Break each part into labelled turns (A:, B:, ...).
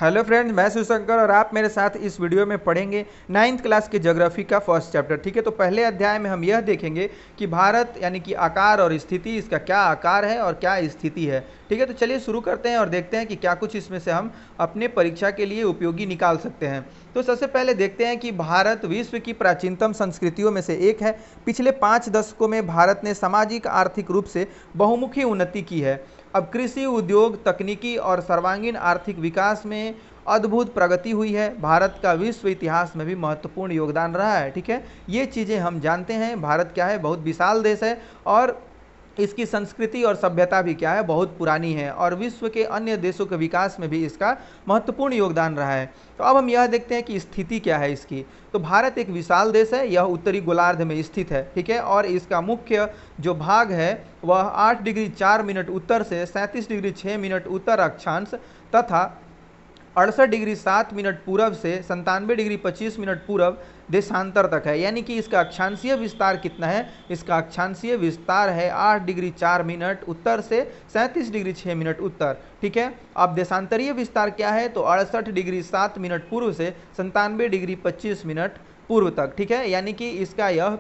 A: Hello friends, मैं शिवशंकर और आप मेरे साथ इस वीडियो में पढ़ेंगे 9th क्लास के ज्योग्राफी का फर्स्ट चैप्टर। ठीक है, तो पहले अध्याय में हम यह देखेंगे कि भारत यानी कि आकार और स्थिति, इसका क्या आकार है और क्या स्थिति है। ठीक है, तो चलिए शुरू करते हैं और देखते हैं कि क्या कुछ इसमें से हम अपने परीक्षा के लिए उपयोगी निकाल सकते हैं। तो सबसे पहले देखते हैं कि भारत विश्व की प्राचीनतम संस्कृतियों में से एक है। पिछले 5 दशकों में भारत ने सामाजिक आर्थिक रूप से बहुमुखी उन्नति की है। अब कृषि, उद्योग, तकनीकी और सर्वांगीण आर्थिक विकास में अद्भुत प्रगति हुई है। भारत का विश्व इतिहास में भी महत्वपूर्ण योगदान रहा है। ठीक है, ये चीज़ें हम जानते हैं। भारत क्या है, बहुत विशाल देश है और इसकी संस्कृति और सभ्यता भी क्या है, बहुत पुरानी है और विश्व के अन्य देशों के विकास में भी इसका महत्वपूर्ण योगदान रहा है। तो अब हम यह देखते हैं कि स्थिति क्या है इसकी। तो भारत एक विशाल देश है, यह उत्तरी गोलार्ध में स्थित है। ठीक है, और इसका मुख्य जो भाग है वह 8 डिग्री 4 मिनट उत्तर से 37 डिग्री 6 मिनट उत्तर अक्षांश तथा 68 डिग्री 7 मिनट पूरब से 97 डिग्री 25 मिनट पूरब देशांतर तक है। यानी कि इसका अक्षांशीय विस्तार कितना है, इसका अक्षांशीय विस्तार है 8 डिग्री 4 मिनट उत्तर से 37 डिग्री 6 मिनट उत्तर। ठीक है, अब देशांतरीय विस्तार क्या है, तो 68 डिग्री 7 मिनट पूर्व से 97 डिग्री 25 मिनट पूर्व तक। ठीक है, यानी कि इसका यह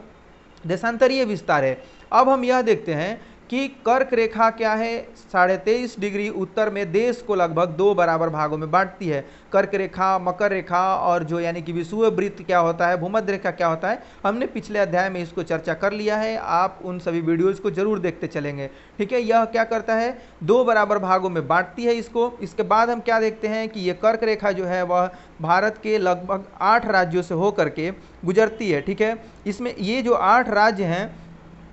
A: देशांतरीय विस्तार है। अब हम यह देखते हैं कि कर्क रेखा क्या है, 23.5 डिग्री उत्तर में देश को लगभग 2 बराबर भागों में बांटती है। कर्क रेखा, मकर रेखा और जो यानी कि विषुववृत्त क्या होता है, भूमध्य रेखा क्या होता है, हमने पिछले अध्याय में इसको चर्चा कर लिया है। आप उन सभी वीडियोज को जरूर देखते चलेंगे। ठीक है, यह क्या करता है, 2 बराबर भागों में बांटती है इसको। इसके बाद हम क्या देखते हैं कि ये कर्क रेखा जो है वह भारत के लगभग 8 राज्यों से होकर के गुजरती है। ठीक है, इसमें ये जो 8 राज्य हैं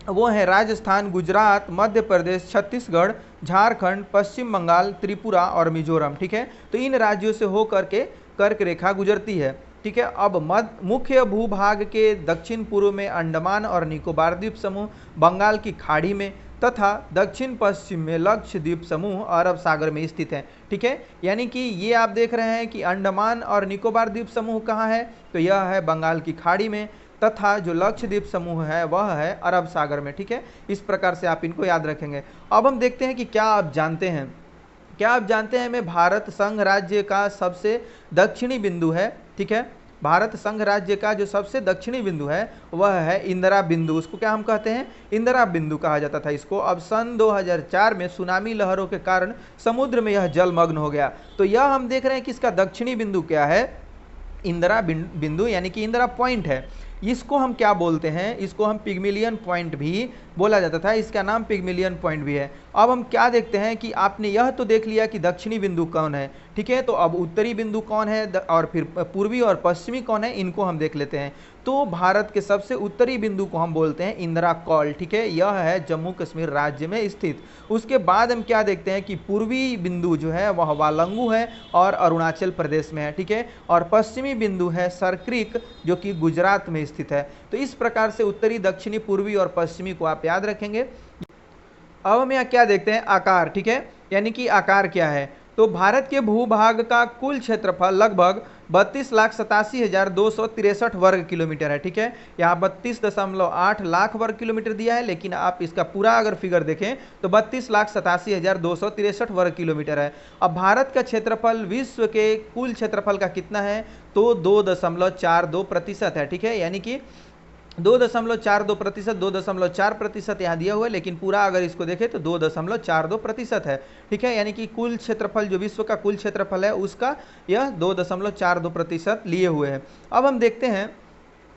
A: वो है राजस्थान, गुजरात, मध्य प्रदेश, छत्तीसगढ़, झारखंड, पश्चिम बंगाल, त्रिपुरा और मिजोरम। ठीक है, तो इन राज्यों से होकर के कर्क रेखा गुजरती है। ठीक है, अब मुख्य भूभाग के दक्षिण पूर्व में अंडमान और निकोबार द्वीप समूह बंगाल की खाड़ी में तथा दक्षिण पश्चिम में लक्षद्वीप समूह अरब सागर में स्थित है। ठीक है, यानी कि ये आप देख रहे हैं कि अंडमान और निकोबार द्वीप समूह कहाँ है, तो यह है बंगाल की खाड़ी में तथा जो लक्षद्वीप समूह है वह है अरब सागर में। ठीक है, इस प्रकार से आप इनको याद रखेंगे। अब हम देखते हैं कि क्या आप जानते हैं में भारत संघ राज्य का सबसे दक्षिणी बिंदु है। ठीक है, भारत संघ राज्य का जो सबसे दक्षिणी बिंदु है वह है इंदिरा बिंदु। उसको क्या हम कहते हैं, इंदिरा बिंदु कहा जाता था इसको। अब सन 2004 में सुनामी लहरों के कारण समुद्र में यह जलमग्न हो गया। तो यह हम देख रहे हैं कि इसका दक्षिणी बिंदु क्या है, इंदिरा बिंदु, यानी कि इंदिरा पॉइंट है। इसको हम क्या बोलते हैं, इसको हम पिग्मिलियन पॉइंट भी बोला जाता था, इसका नाम पिग्मिलियन पॉइंट भी है। अब हम क्या देखते हैं कि आपने यह तो देख लिया कि दक्षिणी बिंदु कौन है। ठीक है, तो अब उत्तरी बिंदु कौन है और फिर पूर्वी और पश्चिमी कौन है, इनको हम देख लेते हैं। तो भारत के सबसे उत्तरी बिंदु को हम बोलते हैं इंदिरा कौल। ठीक है, यह है जम्मू कश्मीर राज्य में स्थित। उसके बाद हम क्या देखते हैं कि पूर्वी बिंदु जो है वह वालंगू है और अरुणाचल प्रदेश में है। ठीक है, और पश्चिमी बिंदु है सरक्रिक जो कि गुजरात में स्थित है। तो इस प्रकार से उत्तरी, दक्षिणी, पूर्वी और पश्चिमी को आप याद रखेंगे। अब हम यहाँ क्या देखते हैं, आकार। ठीक है, यानी कि आकार क्या है, तो भारत के भूभाग का कुल क्षेत्रफल लगभग 32,87,263 वर्ग किलोमीटर है। ठीक है, यहाँ 32.8 लाख वर्ग किलोमीटर दिया है, लेकिन आप इसका पूरा अगर फिगर देखें तो 32,87,263 वर्ग किलोमीटर है। अब भारत का क्षेत्रफल विश्व के कुल क्षेत्रफल का कितना है, तो 2.42% है। ठीक है, यानी कि 2.42%, 2.4% यहाँ दिया हुआ है, लेकिन पूरा अगर इसको देखें तो 2.42% है। ठीक है, यानी कि कुल क्षेत्रफल जो विश्व का कुल क्षेत्रफल है उसका यह 2.42% लिए हुए हैं। अब हम देखते हैं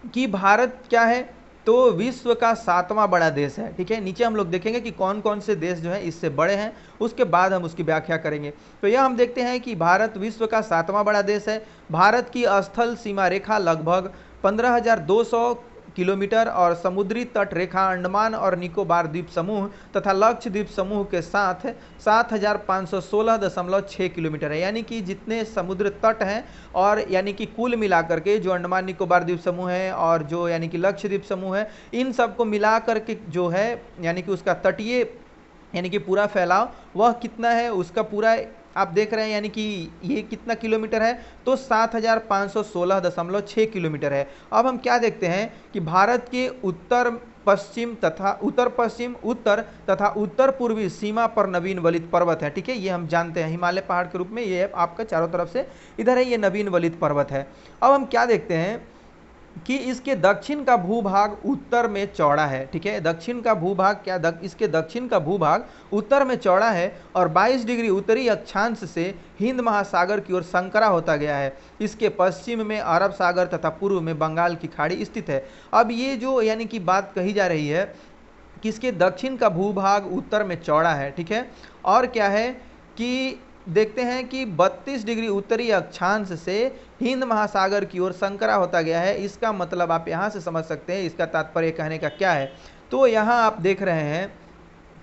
A: कि भारत क्या है, तो विश्व का 7वां बड़ा देश है। ठीक है, नीचे हम लोग देखेंगे कि कौन कौन से देश जो है इससे बड़े हैं, उसके बाद हम उसकी व्याख्या करेंगे। तो यह हम देखते हैं कि भारत विश्व का 7वां बड़ा देश है। भारत की स्थल सीमा रेखा लगभग 15,200 किलोमीटर और समुद्री तट रेखा अंडमान और निकोबार द्वीप समूह तथा लक्षद्वीप समूह के साथ 7,516.6 किलोमीटर है। यानी कि जितने समुद्र तट हैं और यानी कि कुल मिलाकर के जो अंडमान निकोबार द्वीप समूह है और जो यानी कि लक्षद्वीप समूह है, इन सबको मिलाकर के जो है यानी कि उसका तटीय यानी कि पूरा फैलाव वह कितना है, उसका पूरा आप देख रहे हैं, यानी कि ये कितना किलोमीटर है, तो 7,516.6 किलोमीटर है। अब हम क्या देखते हैं कि भारत के उत्तर पश्चिम तथा उत्तर पश्चिम, उत्तर तथा उत्तर पूर्वी सीमा पर नवीन वलित पर्वत है। ठीक है, ये हम जानते हैं हिमालय पहाड़ के रूप में, ये आपका चारों तरफ से इधर है, ये नवीन वलित पर्वत है। अब हम क्या देखते हैं कि इसके दक्षिण का भूभाग उत्तर में चौड़ा है। ठीक है, दक्षिण का भूभाग इसके दक्षिण का भूभाग उत्तर में चौड़ा है और 22 डिग्री उत्तरी अक्षांश से हिंद महासागर की ओर संकरा होता गया है। इसके पश्चिम में अरब सागर तथा पूर्व में बंगाल की खाड़ी स्थित है। अब ये जो यानी कि बात कही जा रही है कि इसके दक्षिण का भूभाग उत्तर में चौड़ा है। ठीक है, और क्या है कि देखते हैं कि 32 डिग्री उत्तरी अक्षांश से हिंद महासागर की ओर संकरा होता गया है। इसका मतलब आप यहाँ से समझ सकते हैं इसका तात्पर्य कहने का क्या है। तो यहाँ आप देख रहे हैं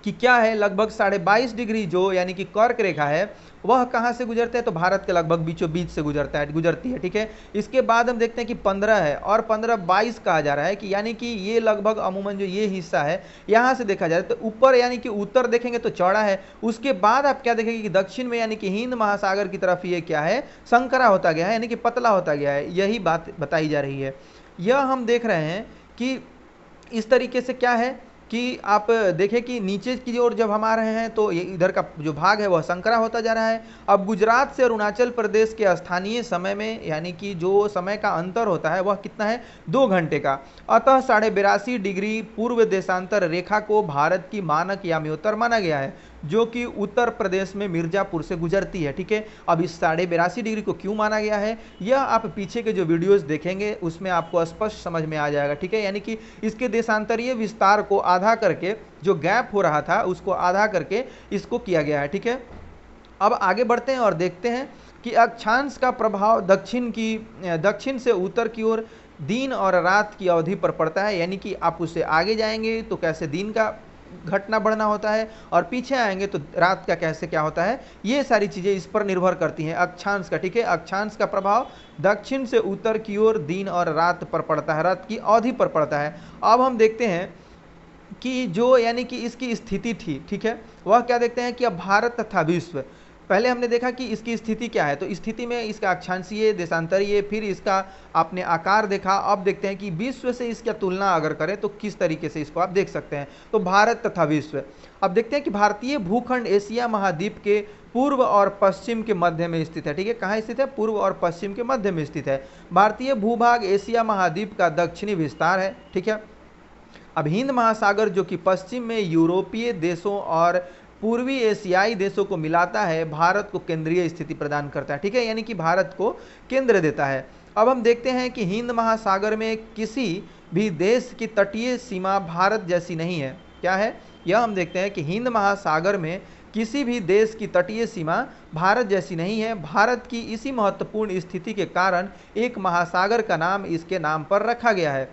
A: कि क्या है, लगभग 22.5 डिग्री जो यानी कि कर्क रेखा है वह कहाँ से गुजरते हैं, तो भारत के लगभग बीचों बीच से गुजरती है। ठीक है, इसके बाद हम देखते हैं कि 15 है और 15 22 कहा जा रहा है कि यानी कि ये लगभग अमूमन जो ये हिस्सा है यहाँ से देखा जाए तो ऊपर यानी कि उत्तर देखेंगे तो चौड़ा है। उसके बाद आप क्या देखेंगे कि दक्षिण में यानी कि हिंद महासागर की तरफ ये क्या है, संकरा होता गया है, यानी कि पतला होता गया है। यही बात बताई जा रही है। यह हम देख रहे हैं कि इस तरीके से क्या है कि आप देखें कि नीचे की ओर जब हम आ रहे हैं तो ये इधर का जो भाग है वह संकरा होता जा रहा है। अब गुजरात से अरुणाचल प्रदेश के स्थानीय समय में यानी कि जो समय का अंतर होता है वह कितना है, 2 घंटे का। अतः 82.5 डिग्री पूर्व देशांतर रेखा को भारत की मानक याम्योत्तर माना गया है, जो कि उत्तर प्रदेश में मिर्जापुर से गुजरती है। ठीक है, अब इस 82.5 डिग्री को क्यों माना गया है यह आप पीछे के जो वीडियोस देखेंगे उसमें आपको स्पष्ट समझ में आ जाएगा। ठीक है, यानी कि इसके देशांतरीय विस्तार को आधा करके, जो गैप हो रहा था उसको आधा करके इसको किया गया है। ठीक है, अब आगे बढ़ते हैं और देखते हैं कि अक्षांश का प्रभाव दक्षिण से उत्तर की ओर दिन और रात की अवधि पर पड़ता है। यानी कि आप उससे आगे जाएंगे तो कैसे दिन का घटना बढ़ना होता है और पीछे आएंगे तो रात का कैसे क्या होता है, ये सारी चीजें इस पर निर्भर करती हैं अक्षांश का। ठीक है, अक्षांश का प्रभाव दक्षिण से उत्तर की ओर दिन और रात पर पड़ता है, रात की अवधि पर पड़ता है। अब हम देखते हैं कि जो यानी कि इसकी स्थिति थी, ठीक है, वह क्या देखते हैं कि अब भारत तथा विश्व, पहले हमने देखा कि इसकी स्थिति क्या है, तो स्थिति में इसका अक्षांशीय, देशांतरीय, फिर इसका आपने आकार देखा। अब देखते हैं कि विश्व से इसका तुलना अगर करें तो किस तरीके से इसको आप देख सकते हैं। तो भारत तथा विश्व, अब देखते हैं कि भारतीय भूखंड एशिया महाद्वीप के पूर्व और पश्चिम के मध्य में स्थित है। ठीक है, कहाँ स्थित है, पूर्व और पश्चिम के मध्य में स्थित है। भारतीय भूभाग एशिया महाद्वीप का दक्षिणी विस्तार है। ठीक है, अब हिंद महासागर जो कि पश्चिम में यूरोपीय देशों और पूर्वी एशियाई देशों को मिलाता है, भारत को केंद्रीय स्थिति प्रदान करता है। ठीक है, यानी कि भारत को केंद्र देता है। अब हम देखते हैं कि हिंद महासागर में किसी भी देश की तटीय सीमा भारत जैसी नहीं है। क्या है, यह हम देखते हैं कि हिंद महासागर में किसी भी देश की तटीय सीमा भारत जैसी नहीं है। भारत की इसी महत्वपूर्ण स्थिति के कारण एक महासागर का नाम इसके नाम पर रखा गया है।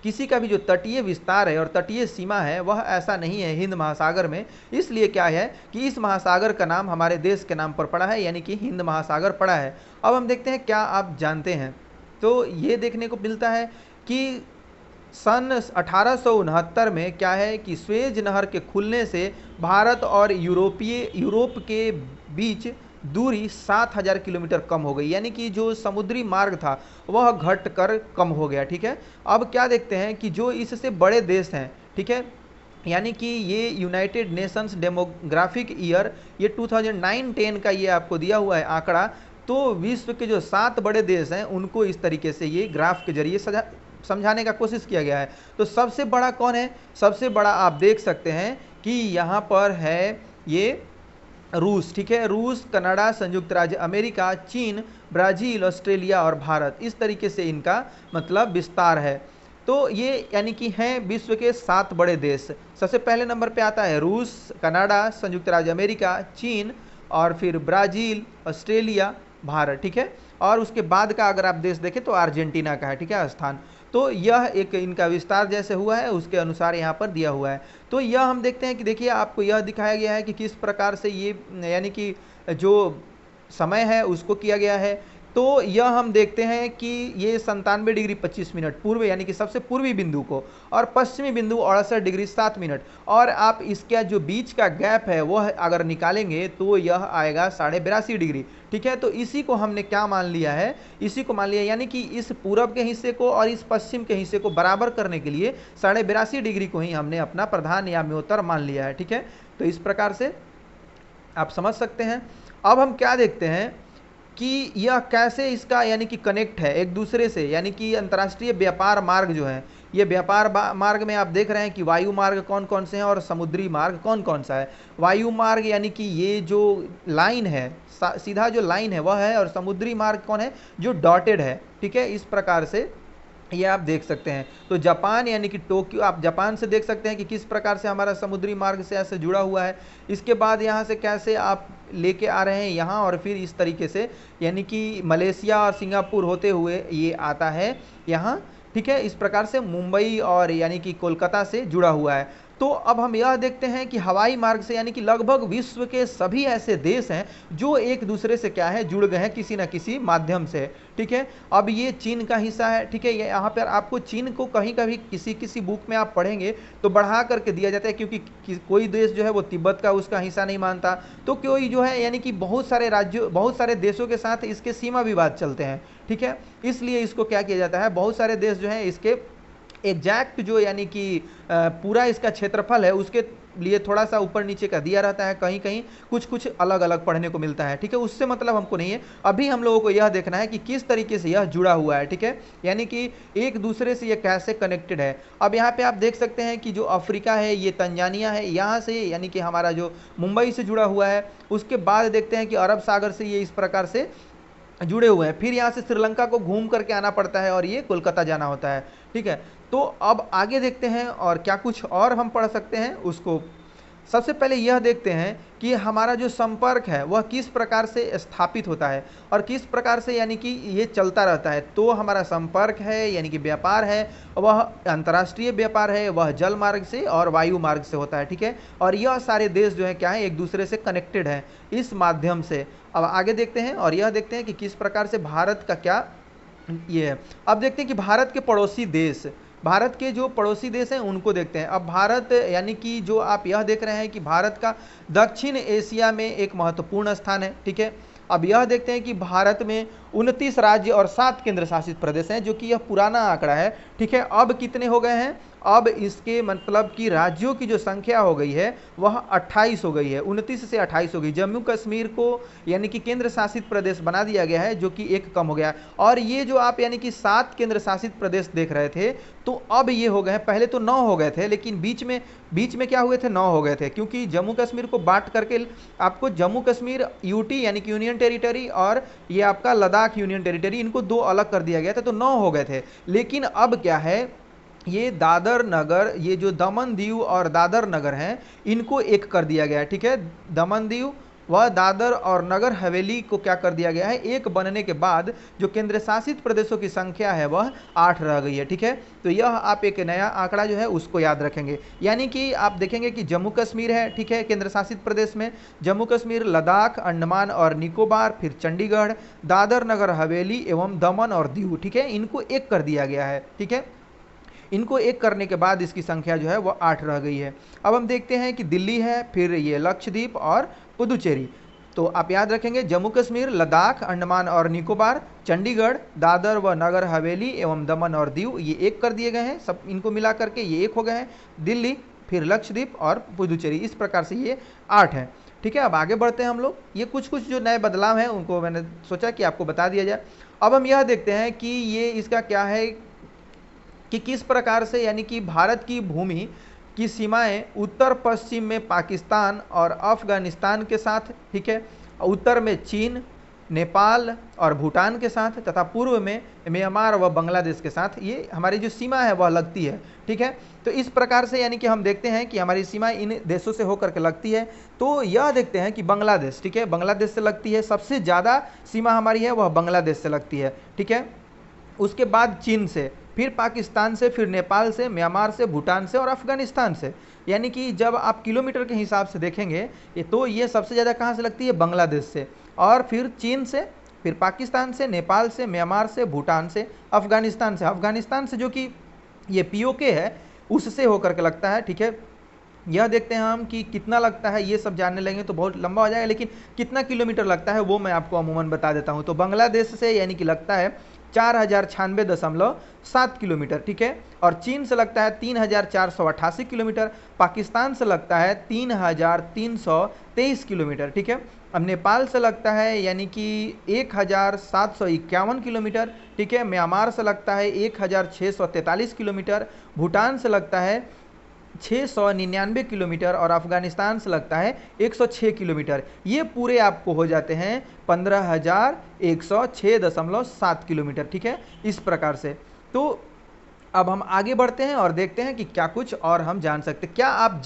A: किसी का भी जो तटीय विस्तार है और तटीय सीमा है वह ऐसा नहीं है हिंद महासागर में, इसलिए क्या है कि इस महासागर का नाम हमारे देश के नाम पर पड़ा है, यानी कि हिंद महासागर पड़ा है। अब हम देखते हैं क्या आप जानते हैं, तो ये देखने को मिलता है कि सन 1869 में क्या है कि स्वेज नहर के खुलने से भारत और यूरोप के बीच दूरी 7000 किलोमीटर कम हो गई, यानी कि जो समुद्री मार्ग था वह घटकर कम हो गया। ठीक है, अब क्या देखते हैं कि जो इससे बड़े देश हैं, ठीक है, यानी कि ये यूनाइटेड नेशंस डेमोग्राफिक ईयर ये 2009-10 का ये आपको दिया हुआ है आंकड़ा। तो विश्व के जो 7 बड़े देश हैं उनको इस तरीके से ये ग्राफ के जरिए समझाने का कोशिश किया गया है। तो सबसे बड़ा कौन है, सबसे बड़ा आप देख सकते हैं कि यहाँ पर है ये रूस। ठीक है, रूस, कनाडा, संयुक्त राज्य अमेरिका, चीन, ब्राजील, ऑस्ट्रेलिया और भारत, इस तरीके से इनका मतलब विस्तार है। तो ये यानी कि हैं विश्व के 7 बड़े देश। सबसे पहले नंबर पे आता है रूस, कनाडा, संयुक्त राज्य अमेरिका, चीन और फिर ब्राजील, ऑस्ट्रेलिया, भारत। ठीक है, और उसके बाद का अगर आप देश देखें तो अर्जेंटीना का है। ठीक है, स्थान। तो यह एक इनका विस्तार जैसे हुआ है उसके अनुसार यहाँ पर दिया हुआ है। तो यह हम देखते हैं कि देखिए आपको यह दिखाया गया है कि किस प्रकार से ये यानी कि जो समय है उसको किया गया है तो यह हम देखते हैं कि ये 97 डिग्री 25 मिनट पूर्व यानी कि सबसे पूर्वी बिंदु को, और पश्चिमी बिंदु 68 डिग्री 7 मिनट, और आप इसका जो बीच का गैप है वह अगर निकालेंगे तो यह आएगा 82.5 डिग्री। ठीक है, तो इसी को हमने क्या मान लिया है, इसी को मान लिया, यानी कि इस पूरब के हिस्से को और इस पश्चिम के हिस्से को बराबर करने के लिए 82.5 डिग्री को ही हमने अपना प्रधान या म्योत्तर मान लिया है। ठीक है, तो इस प्रकार से आप समझ सकते हैं। अब हम क्या देखते हैं कि यह कैसे इसका यानी कि कनेक्ट है एक दूसरे से, यानी कि अंतर्राष्ट्रीय व्यापार मार्ग जो है, ये व्यापार मार्ग में आप देख रहे हैं कि वायु मार्ग कौन कौन से हैं और समुद्री मार्ग कौन कौन सा है। वायु मार्ग यानी कि ये जो लाइन है, सीधा जो लाइन है वह है, और समुद्री मार्ग कौन है, जो डॉटेड है। ठीक है, इस प्रकार से ये आप देख सकते हैं। तो जापान यानी कि टोक्यो, आप जापान से देख सकते हैं कि किस प्रकार से हमारा समुद्री मार्ग से ऐसे जुड़ा हुआ है। इसके बाद यहाँ से कैसे आप लेके आ रहे हैं यहाँ, और फिर इस तरीके से यानी कि मलेशिया और सिंगापुर होते हुए ये आता है यहाँ। ठीक है, इस प्रकार से मुंबई और यानी कि कोलकाता से जुड़ा हुआ है। तो अब हम यह देखते हैं कि हवाई मार्ग से यानी कि लगभग विश्व के सभी ऐसे देश हैं जो एक दूसरे से क्या है, जुड़ गए हैं किसी न किसी माध्यम से। ठीक है, अब ये चीन का हिस्सा है। ठीक है, यहाँ पर आपको चीन को कहीं कभी किसी किसी बुक में आप पढ़ेंगे तो बढ़ा करके दिया जाता है, क्योंकि कोई देश जो है वो तिब्बत का उसका हिस्सा नहीं मानता, तो कोई जो है यानी कि बहुत सारे राज्यों, बहुत सारे देशों के साथ इसके सीमा विवाद चलते हैं। ठीक है, इसलिए इसको क्या किया जाता है, बहुत सारे देश जो हैं इसके एग्जैक्ट जो यानी कि पूरा इसका क्षेत्रफल है उसके लिए थोड़ा सा ऊपर नीचे का दिया रहता है, कहीं कहीं कुछ कुछ अलग अलग पढ़ने को मिलता है। ठीक है, उससे मतलब हमको नहीं है, अभी हम लोगों को यह देखना है कि किस तरीके से यह जुड़ा हुआ है। ठीक है, यानी कि एक दूसरे से यह कैसे कनेक्टेड है। अब यहाँ पे आप देख सकते हैं कि जो अफ्रीका है ये तंजानिया है, यहाँ से यानी कि हमारा जो मुंबई से जुड़ा हुआ है। उसके बाद देखते हैं कि अरब सागर से ये इस प्रकार से जुड़े हुए हैं, फिर यहाँ से श्रीलंका को घूम करके आना पड़ता है और ये कोलकाता जाना होता है। ठीक है, तो अब आगे देखते हैं और क्या कुछ और हम पढ़ सकते हैं उसको। सबसे पहले यह देखते हैं कि हमारा जो संपर्क है वह किस प्रकार से स्थापित होता है और किस प्रकार से यानी कि ये चलता रहता है। तो हमारा संपर्क है यानी कि व्यापार है, वह अंतर्राष्ट्रीय व्यापार है, वह जल मार्ग से और वायु मार्ग से होता है। ठीक है, और यह सारे देश जो है क्या है, एक दूसरे से कनेक्टेड है इस माध्यम से। अब आगे देखते हैं और यह देखते हैं कि किस प्रकार से भारत का क्या ये है। अब देखते हैं कि भारत के पड़ोसी देश, भारत के जो पड़ोसी देश हैं उनको देखते हैं। अब भारत यानी कि जो आप यह देख रहे हैं कि भारत का दक्षिण एशिया में एक महत्वपूर्ण स्थान है। ठीक है, अब यह देखते हैं कि भारत में 29 राज्य और 7 केंद्र शासित प्रदेश हैं, जो कि यह पुराना आंकड़ा है। ठीक है, अब कितने हो गए हैं, अब इसके मतलब कि राज्यों की जो संख्या हो गई है वह 28 हो गई है, 29 से 28 हो गई। जम्मू कश्मीर को यानी कि केंद्र शासित प्रदेश बना दिया गया है, जो कि एक कम हो गया। और ये जो आप यानी कि 7 केंद्र शासित प्रदेश देख रहे थे, तो अब ये हो गए, पहले तो 9 हो गए थे, लेकिन बीच में क्या हुए थे, 9 हो गए थे, क्योंकि जम्मू कश्मीर को बांट करके आपको जम्मू कश्मीर यूटी यानी कि यूनियन टेरिटरी और ये आपका लद्दाख यूनियन टेरिटरी, इनको 2 अलग कर दिया गया था, तो 9 हो गए थे। लेकिन अब क्या है, ये दादर नगर, ये जो दमन दीव और दादर नगर हैं, इनको एक कर दिया गया है। ठीक है, दमन दीव व दादर और नगर हवेली को क्या कर दिया गया है, एक बनने के बाद जो केंद्र शासित प्रदेशों की संख्या है वह 8 रह गई है। ठीक है, तो यह आप एक नया आंकड़ा जो है उसको याद रखेंगे। यानी कि आप देखेंगे कि जम्मू कश्मीर है, ठीक है, केंद्र शासित प्रदेश में जम्मू कश्मीर, लद्दाख, अंडमान और निकोबार, फिर चंडीगढ़, दादर नगर हवेली एवं दमन और दीव, ठीक है, इनको एक कर दिया गया है। ठीक है, इनको एक करने के बाद इसकी संख्या जो है वो 8 रह गई है। अब हम देखते हैं कि दिल्ली है, फिर ये लक्षद्वीप और पुदुचेरी। तो आप याद रखेंगे जम्मू कश्मीर, लद्दाख, अंडमान और निकोबार, चंडीगढ़, दादर व नगर हवेली एवं दमन और दीव, ये एक कर दिए गए हैं, सब इनको मिला करके ये एक हो गए हैं। दिल्ली, फिर लक्षद्वीप और पुदुचेरी, इस प्रकार से ये 8 हैं। ठीक है, अब आगे बढ़ते हैं हम लोग। ये कुछ कुछ जो नए बदलाव हैं उनको मैंने सोचा कि आपको बता दिया जाए। अब हम यह देखते हैं कि ये इसका क्या है कि किस प्रकार से यानी कि भारत की भूमि की सीमाएं उत्तर पश्चिम में पाकिस्तान और अफगानिस्तान के साथ, ठीक है, उत्तर में चीन, नेपाल और भूटान के साथ तथा पूर्व में म्यांमार व बांग्लादेश के साथ ये हमारी जो सीमा है वह लगती है। ठीक है, तो इस प्रकार से यानी कि हम देखते हैं कि हमारी सीमा इन देशों से होकर के लगती है। तो यह देखते हैं कि बांग्लादेश, ठीक है, बांग्लादेश से लगती है, सबसे ज़्यादा सीमा हमारी है वह बांग्लादेश से लगती है। ठीक है, उसके बाद चीन से, फिर पाकिस्तान से, फिर नेपाल से, म्यांमार से, भूटान से और अफगानिस्तान से। यानी कि जब आप किलोमीटर के हिसाब से देखेंगे तो ये सबसे ज़्यादा कहाँ से लगती है, बांग्लादेश से, और फिर चीन से, फिर पाकिस्तान से, नेपाल से, म्यांमार से, भूटान से, अफगानिस्तान से जो कि ये पीओके है उससे होकर के लगता है। ठीक है, यह देखते हैं हम कि कितना लगता है, ये सब जानने लगेंगे तो बहुत लंबा हो जाएगा, लेकिन कितना किलोमीटर लगता है वो मैं आपको अमूमन बता देता हूँ। तो बांग्लादेश से यानी कि लगता है 4096.7 किलोमीटर। ठीक है, और चीन से लगता है 3488 किलोमीटर, पाकिस्तान से लगता है 3323 किलोमीटर। ठीक है, अब नेपाल से लगता है यानी कि 1751 किलोमीटर। ठीक है, म्यांमार से लगता है 1643 किलोमीटर, भूटान से लगता है 699 किलोमीटर और अफगानिस्तान से लगता है 106 किलोमीटर। ये पूरे आपको हो जाते हैं 15,106.7 किलोमीटर। ठीक है, इस प्रकार से। तो अब हम आगे बढ़ते हैं और देखते हैं कि क्या कुछ और हम जान सकते। क्या आप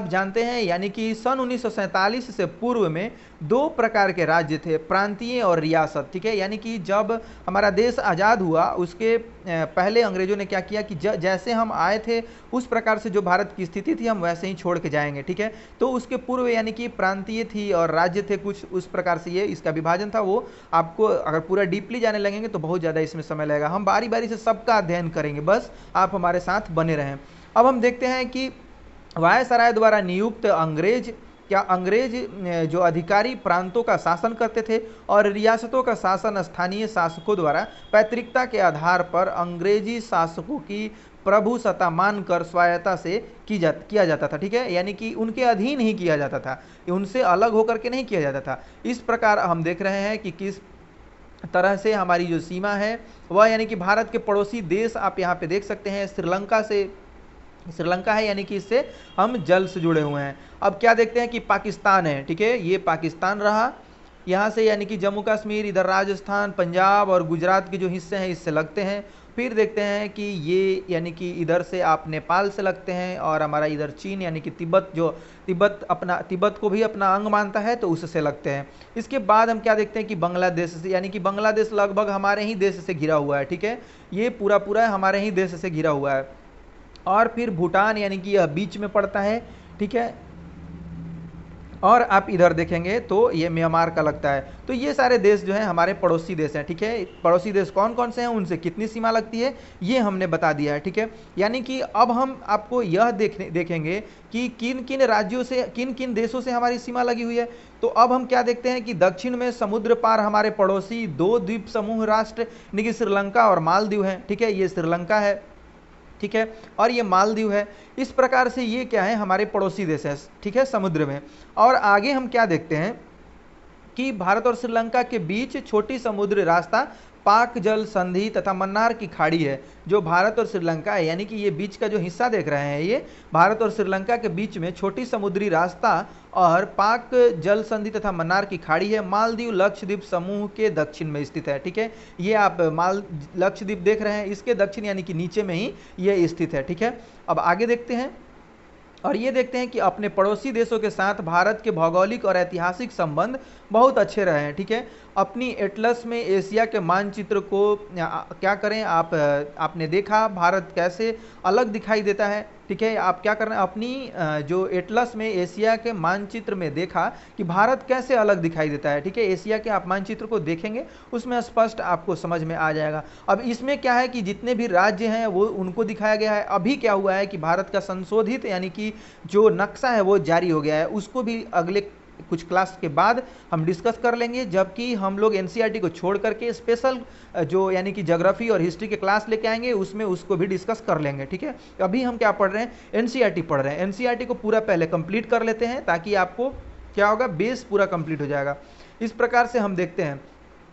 A: जानते हैं यानी कि सन 1947 से पूर्व में दो प्रकार के राज्य थे, प्रांतीय और रियासत। ठीक है, यानी कि जब हमारा देश आज़ाद हुआ उसके पहले अंग्रेजों ने क्या किया कि जैसे हम आए थे उस प्रकार से जो भारत की स्थिति थी हम वैसे ही छोड़ के जाएंगे। ठीक है, तो उसके पूर्व यानी कि प्रांतीय थी और राज्य थे, कुछ उस प्रकार से ये इसका विभाजन था। वो आपको अगर पूरा डीपली जाने लगेंगे तो बहुत ज़्यादा इसमें समय लगेगा, हम बारी बारी से सबका अध्ययन करेंगे, बस आप हमारे साथ बने रहें। अब हम देखते हैं कि वायसराय द्वारा नियुक्त अंग्रेज जो अधिकारी प्रांतों का शासन करते थे और रियासतों का शासन स्थानीय शासकों द्वारा पैतृकता के आधार पर अंग्रेजी शासकों की प्रभुसत्ता मानकर स्वायत्ता से किया जाता था। ठीक है, यानी कि उनके अधीन ही किया जाता था, उनसे अलग होकर के नहीं किया जाता था। इस प्रकार हम देख रहे हैं कि किस तरह से हमारी जो सीमा है वह यानी कि भारत के पड़ोसी देश आप यहाँ पे देख सकते हैं, श्रीलंका है, यानी कि इससे हम जल से जुड़े हुए हैं। अब क्या देखते हैं कि पाकिस्तान है। ठीक है, ये पाकिस्तान रहा, यहाँ से यानी कि जम्मू कश्मीर, इधर राजस्थान, पंजाब और गुजरात के जो हिस्से हैं इससे लगते हैं। फिर देखते हैं कि ये यानी कि इधर से आप नेपाल से लगते हैं और हमारा इधर चीन यानी कि तिब्बत को भी अपना अंग मानता है तो उससे लगते हैं। इसके बाद हम क्या देखते हैं कि बांग्लादेश से, यानी कि बांग्लादेश लगभग हमारे ही देश से घिरा हुआ है। ठीक है, ये पूरा हमारे ही देश से घिरा हुआ है। और फिर भूटान यानी कि यह बीच में पड़ता है। ठीक है, और आप इधर देखेंगे तो ये म्यांमार का लगता है। तो ये सारे देश जो हैं हमारे पड़ोसी देश हैं। ठीक है, पड़ोसी देश कौन कौन से हैं, उनसे कितनी सीमा लगती है ये हमने बता दिया है। ठीक है, यानी कि अब हम आपको यह देखेंगे कि किन किन राज्यों से, किन किन देशों से हमारी सीमा लगी हुई है। तो अब हम क्या देखते हैं कि दक्षिण में समुद्र पार हमारे पड़ोसी दो द्वीप समूह राष्ट्र यानी कि श्रीलंका और मालदीव हैं। ठीक है, ये श्रीलंका है, ठीक है, और ये मालदीव है। इस प्रकार से ये क्या है, हमारे पड़ोसी देश है। ठीक है, समुद्र में। और आगे हम क्या देखते हैं कि भारत और श्रीलंका के बीच छोटी समुद्र रास्ता पाक जल संधि तथा मन्नार की खाड़ी है जो भारत और श्रीलंका है, यानी कि ये बीच का जो हिस्सा देख रहे हैं ये भारत और श्रीलंका के बीच में छोटी समुद्री रास्ता और पाक जल संधि तथा मन्नार की खाड़ी है। मालदीव लक्षद्वीप समूह के दक्षिण में स्थित है। ठीक है, ये आप लक्षद्वीप देख रहे हैं, इसके दक्षिण यानी कि नीचे में ही ये स्थित है। ठीक है, अब आगे देखते हैं और ये देखते हैं कि अपने पड़ोसी देशों के साथ भारत के भौगोलिक और ऐतिहासिक संबंध बहुत अच्छे रहे हैं। ठीक है, अपनी एटलस में एशिया के मानचित्र को क्या करें, आपने देखा भारत कैसे अलग दिखाई देता है। ठीक है, आप क्या कर रहे हैं, अपनी जो एटलस में एशिया के मानचित्र में देखा कि भारत कैसे अलग दिखाई देता है। ठीक है, एशिया के आप मानचित्र को देखेंगे उसमें स्पष्ट आपको समझ में आ जाएगा। अब इसमें क्या है कि जितने भी राज्य हैं वो उनको दिखाया गया है। अभी क्या हुआ है कि भारत का संशोधित यानी कि जो नक्शा है वो जारी हो गया है, उसको भी अगले कुछ क्लास के बाद हम डिस्कस कर लेंगे, जबकि हम लोग एनसीईआरटी को छोड़ करके स्पेशल जो यानी कि ज्योग्राफी और हिस्ट्री के क्लास लेके आएंगे, उसमें उसको भी डिस्कस कर लेंगे। ठीक है, अभी हम क्या पढ़ रहे हैं, एनसीईआरटी पढ़ रहे हैं। एनसीईआरटी को पूरा पहले कंप्लीट कर लेते हैं ताकि आपको क्या होगा, बेस पूरा कंप्लीट हो जाएगा। इस प्रकार से हम देखते हैं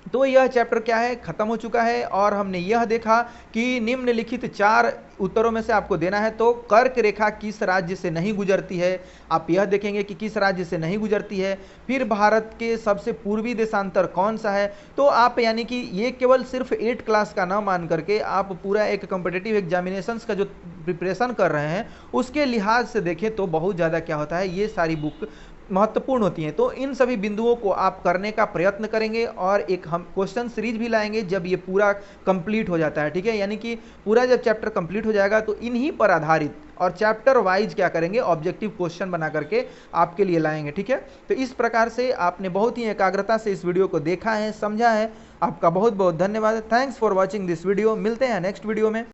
A: तो यह चैप्टर क्या है, खत्म हो चुका है और हमने यह देखा कि निम्नलिखित 4 उत्तरों में से आपको देना है। तो कर्क रेखा किस राज्य से नहीं गुजरती है, आप यह देखेंगे कि किस राज्य से नहीं गुजरती है। फिर भारत के सबसे पूर्वी देशांतर कौन सा है। तो आप यानी कि ये केवल सिर्फ 8 क्लास का ना मान करके आप पूरा एक कॉम्पिटिटिव एग्जामिनेशंस का जो प्रिपरेशन कर रहे हैं उसके लिहाज से देखें तो बहुत ज़्यादा क्या होता है, ये सारी बुक महत्वपूर्ण होती हैं। तो इन सभी बिंदुओं को आप करने का प्रयत्न करेंगे और एक हम क्वेश्चन सीरीज भी लाएंगे जब ये पूरा कंप्लीट हो जाता है। ठीक है, यानी कि पूरा जब चैप्टर कंप्लीट हो जाएगा तो इन्हीं पर आधारित और चैप्टर वाइज क्या करेंगे, ऑब्जेक्टिव क्वेश्चन बना करके आपके लिए लाएंगे। ठीक है, तो इस प्रकार से आपने बहुत ही एकाग्रता से इस वीडियो को देखा है, समझा है। आपका बहुत बहुत धन्यवाद। Thanks for watching this video. मिलते हैं नेक्स्ट वीडियो में।